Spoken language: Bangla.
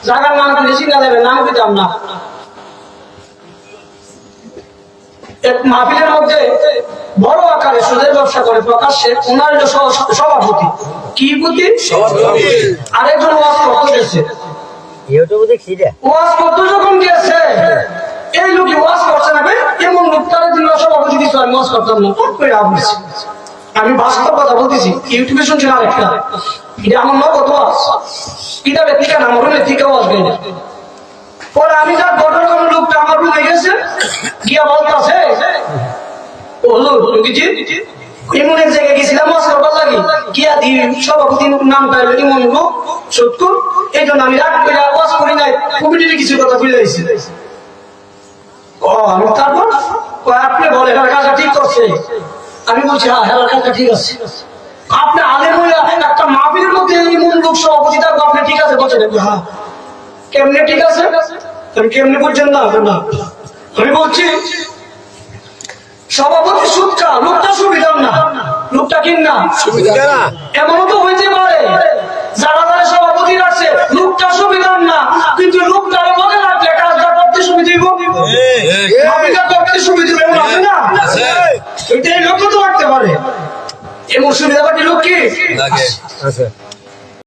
জায়গার নাম বেশি না দেবে, নাম দিতাম না। এক মাহফিলের মধ্যে বড় আকারে সুদের ব্যবসা করে প্রকাশ্যে ওনার সভাপতি, কি প্রতি আরেকজন ওয়াজ করতে গেছে, ওয়াজ করতে যখন গিয়েছে এই লোকই ওয়াজ করছে না, এমন লোকটার জন্য সভাপতি কিছু আমি ওয়াজ করতাম না, খুব করে ভাবছি। আমি বাস্তব কথা বলতেছি, ইউটিউবে শুনছি না একটা, এটা আমার না কত ওয়াজ, এটা ব্যক্তিকা নাম হলে থেকে ওয়াজ গেল। পরে আমি যা ঘটনা কোন লোকটা আমার রুমে গেছে, গিয়া বলতেছে ও লোকজি এমন এক জায়গায় গেছিলাম ওয়াজ করবার লাগি, গিয়া দি সভাপতির নামটা হলো ইমন লোক সত্য, এই জন্য আমি রাগ করে ওয়াজ করি নাই, কমিটির কিছু কথা ভুলে যাইছি। ও আমি তারপর আপনি বলে কাজটা ঠিক করছে, আমি বলছি হ্যাঁ হেলার কাজটা ঠিক আছে। আপনি আলেম হইয়া একটা মাহফিলের মধ্যে ইমন লোক সভাপতি থাকবো, আপনি ঠিক আছে বলছেন? হ্যাঁ। কেমনে ঠিক আছে? কেমনে বলছেন না? আমি বলছি সভাপতি সুদটা, লোকটা সুবিধার না, লোকটা কিন না এমনও তো হইতে পারে যারা যারা সভাপতি রাখছে লোকটা সুবিধার না, কিন্তু লোকটা মনে রাখলে কাজটা করতে সুবিধা করতে সুবিধা এমন আছে না, এটা এই লোকটা তো রাখতে পারে, এমন সুবিধা পাটি লোক কি